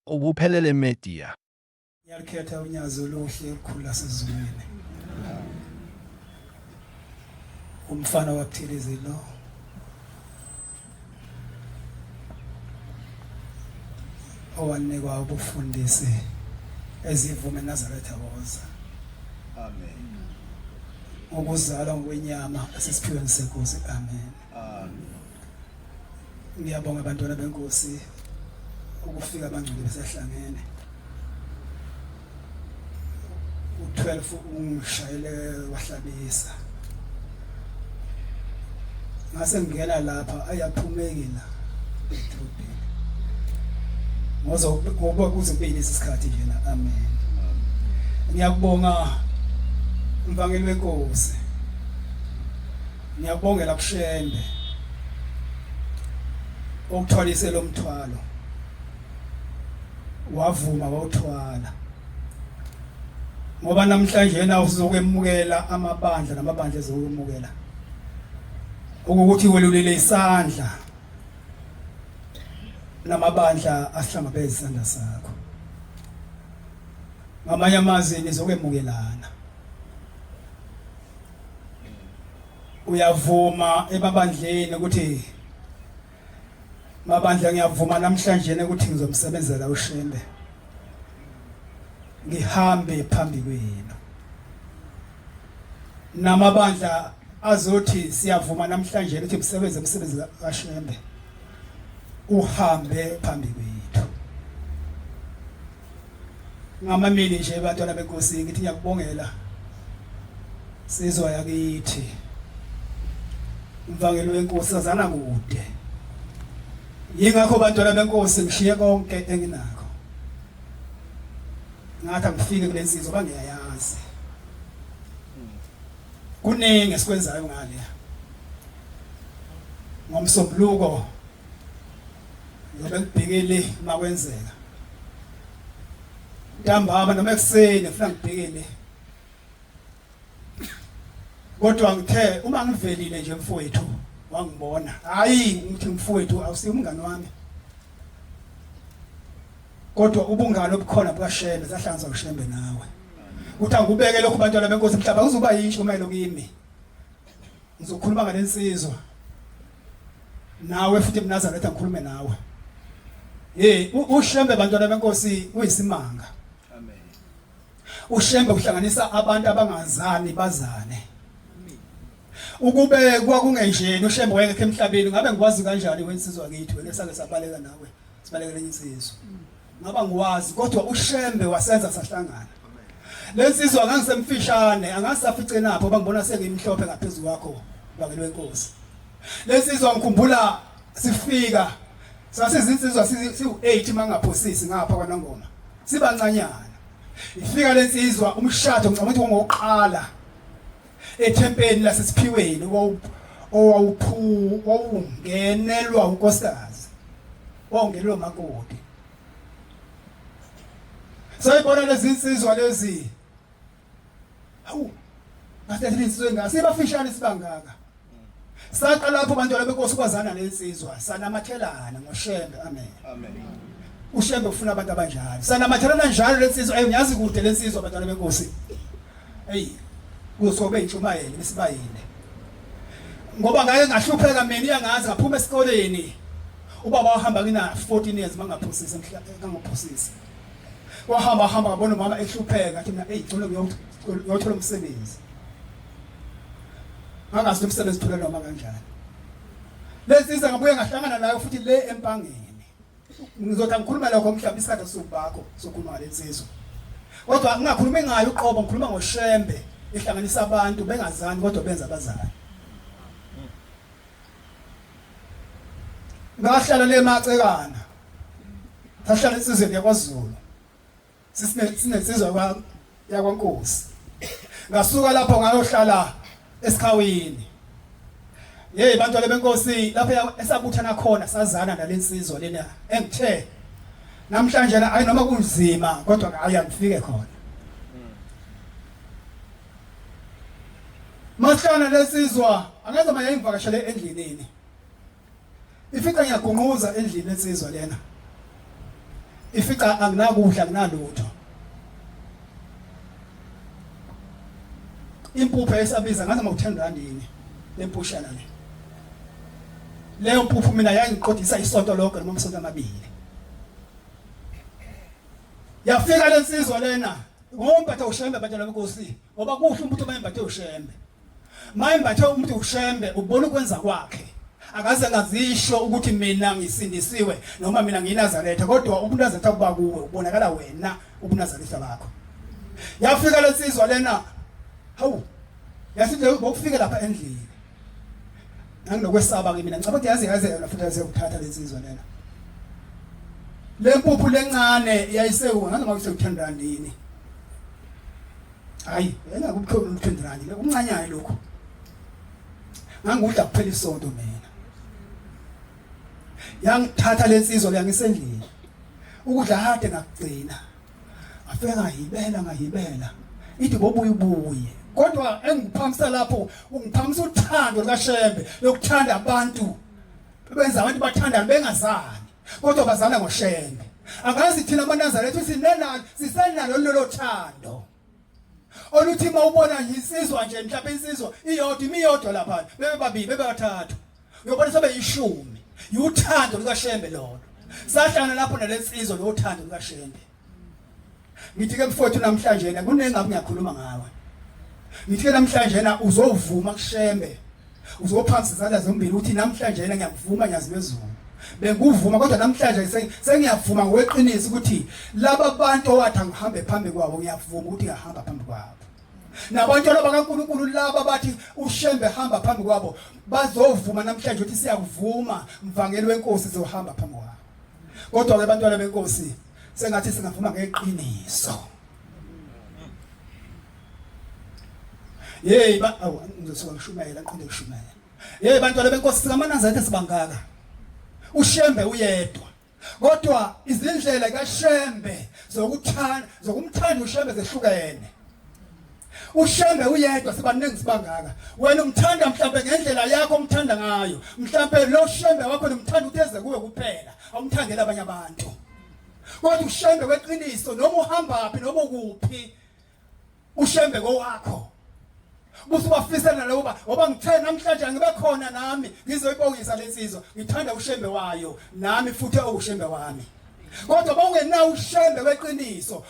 ubuphelele media. Yalikhetha unyazo oluhle olukhula sezulwini. Umfana wakuthilizile lo. Owanikwa ubufundisi ezivume Nazareth awoza. Amen. Ukuzalwa ngokwenyama asisiphiweni senkosi. Amen. Amen. Ngiyabonga abantwana benkosi ukufika abangcwele besahlangene. U12 ungishayele wahlabisa. Ngase ngiyela lapha ayaphumekela etrubhini. Ngoba kuze isikhathi nje na. Amen. Ngiyakubonga umvangeli wenkosi. Ngiyabongela kushende ukuthwalise lo mthwalo. Wavuma wawuthwala. Ngoba namhlanje na uzokwemukela amabandla namabandla ezokwemukela. Ukuthi welulile isandla namabandla asihlangabeze isandla sakho. Ngamanye amazwi nizokwemukelana. Uyavuma emabandleni ukuthi mabandla ngiyavuma namhlanje ukuthi ngizomsebenzela uShembe. Ngihambe phambi kwenu. Namabandla azothi siyavuma namhlanje ukuthi umsebenzi kaShembe. Uhambe phambi kwethu. Ngamamili nje abantwana benkosi ngithi ngiyakubongela. Sizwa yakithi. Umvangeli wenkosi azana kude. Yingakho abantwana benkosi ngishiye konke enginakho. Ngathi angifike kulensizwa bangiyayazi. Kuningi esikwenzayo ngale. Ngomsombuluko ngoba ngibhekele makwenzeka. Ntambama noma ekuseni ngifuna ngibhekele. Kodwa ngithe uma ngivelile nje mfowethu wangibona. Hayi ngithi mfowethu awusiyo umngani wami. Kodwa ubungane obukhona bukaShembe sahlanza uShembe nawe. Uthi angubeke lokho bantwana benkosi mhlaba uzoba yisho mayelo kimi. Ngizokhuluma ngalensizwa. Nawe futhi eNazareth ngikhulume nawe. uShembe bantwana benkosi uyisimanga. Amen. uShembe uhlanganisa abantu abangazani bazane. Ukube kwakungenjeni uShembe wayengekho emhlabeni ngabe ngikwazi kanjani wensizwa kithi wena sake sabaleka nawe sibalekele insizwa. Ngaba ngiwazi kodwa uShembe wasenza sahlangana. Lensizwa ngangisemfishane angasafice napho bangibona sengimhlophe ngaphezulu kwakho bangeli wenkosi. Lensizwa ngikhumbula sifika sasizinsizwa siwu8 mangaphosisi ngapha kwaNongoma. Sibancanyana. Ifika lensizwa umshado ngicabanga ukuthi ngoqala ethempeni lasesiphiweni owawungenelwa unkosikazi. Wawungenelwa makoti. Sayibona lezi insizwa lezi. Hawu. Ngathi insizwe ngasibafishane sibangaka. Saqala lapho abantwana benkosi kwazana lensizwa sanamathelana ngoShembe. Amen. Amen. uShembe ufuna abantu abanjalo. Sanamathelana njalo lensizwa ngiyazi kude lensizwa abantwana benkosi. Kuzobe intshumayelo besibayile. Ngoba ngake ngahlupheka mina iyangazi ngaphuma esikoleni. Ubaba wahamba kina 14 years mangaphosisa engangaphosisa. Wahamba ngabona umama ehlupheka athi mina ngicela ngiyothola umsebenzi. Angazi umsebenzi thola noma kanjani. Lensizwa ngabuye ngahlangana nayo futhi le empangeni. Ngizothi ngikhuluma lokho mhlawumbe isikhathi sobakho sokhuluma lensizwa. Kodwa ngingakhulumi ngayo uqobo ngikhuluma ngoShembe ehlanganisa abantu bengazani kodwa benza abazali. Ngahlala le macekana. Sahlala insizwe yakwaZulu. Sinesizwe yakwaNkosi. Ngasuka lapho ngayohlala esikhawini. Bantwana benkosi lapho esabuthana khona sazana nalensizwa lena engithe namhlanje ayi noma kunzima kodwa ayangifike khona. Mahlana lesizwa angaze manje ngivakashele endlini. Ifika ngiyagunquza endlini lensizwa lena. ifica anginakudla akunalutho. Impuphu esabiza ngaze ma-10 yini lempushana le. Leyo mpuphu mina yangiqondisa isonto lonke noma amasonto amabili. Yafika lensizwa lena ngombathe ushembe batshela benkosi ngoba kuhle umuntu mayembathe ushembe. Mayembathe umuntu ushembe ubona ukwenza kwakhe. Akaze ngazisho ukuthi mina ngisindisiwe noma mina ngiyinazaretha kodwa ubunazaretha kuba kuwe ubonakala wena ubunazaretha bakho. Yafika lensizwa lena hawu yasithi ukufika lapha endlini. Nginokwesaba ke mina ngicabanga ukuthi yazi yona futhi ayizokuthatha lensizwa lena. Le mpuphu lencane yayisewu ngaze makusewu-10 yini. Hayi engakubukho u-20 le kumncanyane lokho. Ngangudla kuphela isonto mina. Yangithatha lensizwa leyangisendlini. Ukudla hade ngakugcina. Afika ngahibela. Ithi bobuye. Kodwa engiphamisa lapho ungiphamisa uthando likaShembe lokuthanda abantu. Benza abantu bathanda bengazani. Kodwa bazana ngoShembe. Angazi thina amaNazaretha sinenani sisenalo lelo thando. Oluthi mawubona insizwa nje mhlawumbe insizwa iyodwa lapha bebe babili bebe bathathu. Uyobona sobe yishumi. Uthando likaShembe lolo. Sahlangana lapho nalensizwa lothando likaShembe. Ngithi ke mfowethu namhlanje kunengabe ngiyakhuluma ngawe. Ngithi ke namhlanje uzovuma kuShembe. Uzophansi izandla zombili uthi namhlanje ngiyakuvuma ngiyazibezulu. Benguvuma kodwa namhlanje sengiyavuma ngokweqiniso ukuthi laba bantu owathi ngihambe phambi kwabo ngiyavuma ukuthi ngihamba phambi kwabo. Nabantu bakaNkulunkulu laba bathi uShembe hamba phambi kwabo bazovuma namhlanje ukuthi siyakuvuma mvangeli wenkosi zohamba phambi kwabo. Kodwa ke bantwana benkosi sengathi singavuma ngeqiniso. Yey ngizosuka ngishumayela ngiqonde ukushumayela. Yey bantwana benkosi singamaNazaretha sibangaka. uShembe uyedwa kodwa izindlela kaShembe zokumthanda uShembe zehlukene. uShembe uyedwa sibaningi sibangaka wena umthanda mhlawumbe ngendlela yakho umthanda ngayo mhlawumbe lo Shembe wakho nomthanda utheze kuwe kuphela awumthandela abanye abantu. Kodwa uShembe weqiniso noma uhamba phi noma ukuphi uShembe kowakho. Busubafisela loba ngoba ngithe namhlanje ngibe khona nami ngizoyibongisa lensizwa ngithanda uShembe wayo nami futhi uShembe wami. Kodwa bawungenawo uShembe weqiniso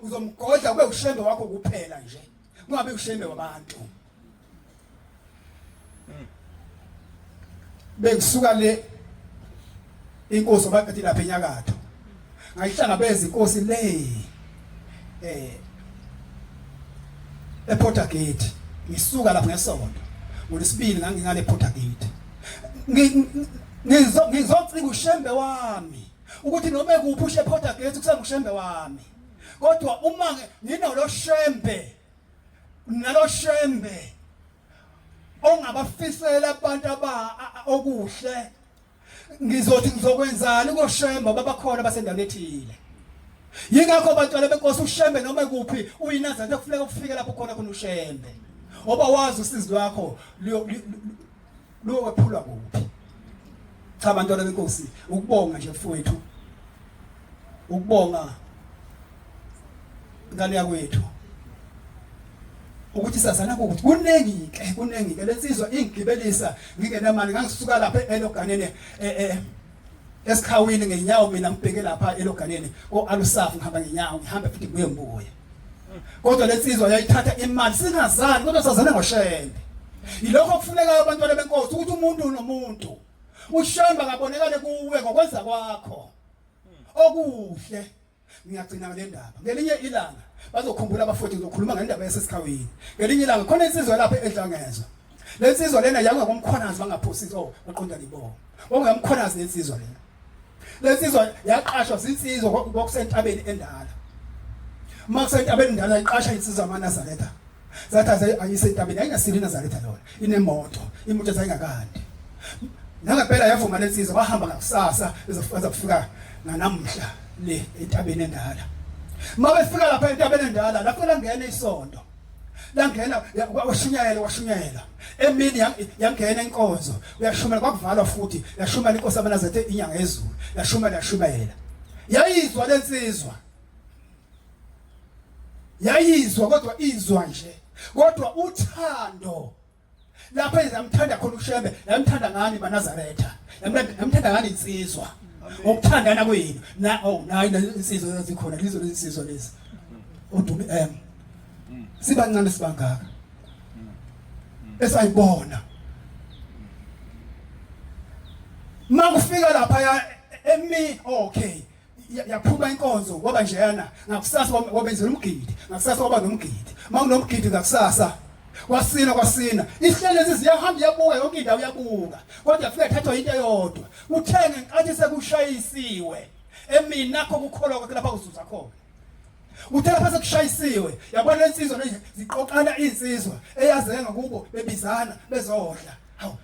uzomgodla kube uShembe wakho kuphela nje kungabe uShembe wabantu. Bengisuka le inkosi bathi lapha enyakatho ngayihlangabeza inkosi le ePortagate. Ngisuka lapho ngesonto ngoLwesibili ngangingale ePortagate ngizocika uShembe wami ukuthi noma ekuphi ushe ePortagate kusanga uShembe wami. Kodwa uma nginalo Shembe nalo Shembe ongabafisela abantu okuhle ngizothi ngizokwenzani koShembe babakhona basendaweni ethile. Yingakho bantwana benkosi uShembe noma ekuphi uyinazaretha kufuneka ufike lapho khona uShembe. Oba wazi usizo lwakho lokwephula kuphi. Cha bantwana benkosi ukubonga nje mfowethu. Ukubonga ngale yakwethu. Ukuthi sazana ukuthi kunengi ke lensizwa ingigibelisa ngingenamali ngangisuka lapha eLoganeni esikhawini ngenyawo mina ngibheke lapha eLoganeni oAlusafu ngihamba ngenyawo ngihambe futhi kuye ngibuye. Kodwa lensizwa yayithatha imali singazani kodwa sazana ngoShembe. Yilokho kufuneka abantwana benkosi ukuthi umuntu nomuntu uShembe akabonekane kuwe ngokwenza kwakho okuhle. Ngiyagcina le ndaba ngelinye ilanga bazokhumbula abafowethu ngizokhuluma ngendaba yesesikhawini. Ngelinye ilanga khona insizwa lapha eDlangezwa. Lensizwa lena yangakomkhonazi bangaphosisi baqonda libo. Ongamkhonazi lensizwa lena. Lensizwa yaqashwa zinsizwa ngokusentabeni endala. Makusentabeni endala iqasha insizwa amaNazaretha. Zathi ayisentabeni ayingasili iNazaretha lona. Inemoto, imoto zayingakandi. Nangempela yavuma lensizwa bahamba ngakusasa bezofika namhla le entabeni endala. Mabefika lapha entabeni endala lapho langena isonto. Langena washunyayela. Emini yangena inkonzo. Uyashumela kwakuvalwa futhi. Yashumela inkosi amaNazaretha inyanga ezulu. Yashumayela. yayizwa lensizwa yayizwa kodwa izwa nje kodwa uthando lapha izamthanda khona uShembe yamthanda ngani maNazaretha yamthanda ngani insizwa ukuthandana kwenu nayi insizwa ezikhona lizo lesizwe lezi udume sibancane sibangaka esayibona makufika lapha okay yaphuma inkonzo ngoba njeyana ngakusasa wabenzela umgidi ngakusasa waba nomgidi makunomgidi ngakusasa kwasina isihlele ziyahamba yabuka yonke indawo yabuka kodwa yafika thathwa into eyodwa uthenge nkathi sekushayisiwe emini nakho kukholwa lapha kuzuza khona uthe lapha sekushayisiwe yabona insizwa nje ziqoqana insizwa eyazenga kubo bebizana bezodla hawu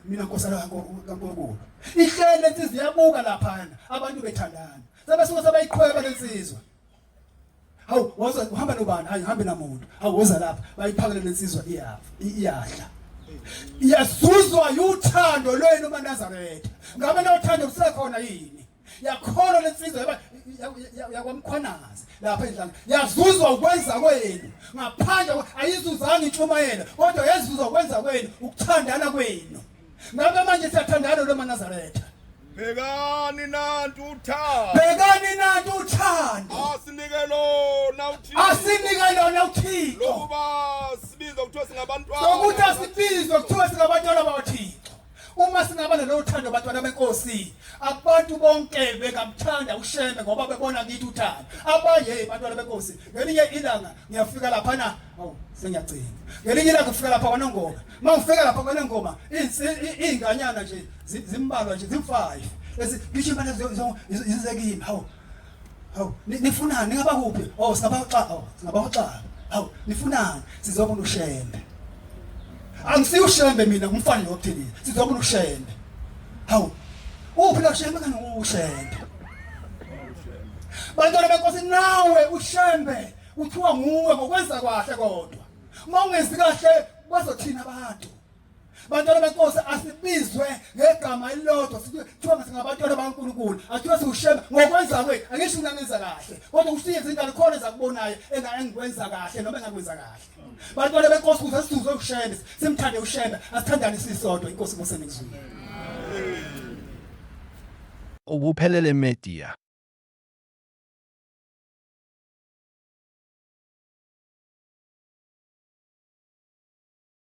mina nkosana kaNkulunkulu ihlele insizwa yabuka lapha abantu bethandana sebesuka sebayiqhweba lensizwa hawu waza uhamba nobani hayi uhambe namuntu hawu woza lapha bayiphakele lensizwa iyadla iyazuzwa uthando lwenu maNazaretha ngabe nothando lusekhona yini yakhona lensizwa yakwamkhwanazi lapha endlanga yazuzwa ukwenza kwenu ngaphandle ayizuzanga intshumayelo kodwa yazuzwa ukwenza kwenu ukuthandana kwenu ngabe manje siyathandana lo maNazaretha Bekani nantu uthando asinike lona uThixo lokuba sibiza kuthiwa singabantwana sokuthi asibizwe kuthiwa singabantwana bakaThixo uma singabana lothando abantwana benkosi abantu bonke bekamthanda uShembe ngoba bebona kithi uthando abanye abantwana benkosi ngelinye ilanga ngiyafika lapha na sengiyacinga ngelinye ilanga ngifika lapha kwaNongoma mangifika lapha kwaNongoma inganyana nje zimbalwa nje zim5 ngisho imali izekimi hawu nifunani ningaba kuphi singabaxa hawu nifunani sizobona uShembe angisiyo uShembe mina umfana nokuthini sizobona uShembe hawu uphi la uShembe kana uShembe bantwana benkosi nawe uShembe uthiwa nguwe ngokwenza kahle kodwa mawungenzi kahle bazothina abantu bantwana benkosi asibizwe ngegama elilodwa sithiwa singabantwana bakaNkulunkulu athiwa siuShembe ngokwenza kwethu angisho ngenza kahle kodwa usiye izinto khona ezakubonayo engikwenza kahle noma engakwenza kahle bantwana benkosi kuze sizwe uShembe simthande uShembe asithandane sisodwa inkosi mosenikuzwe Ubuphelele Media.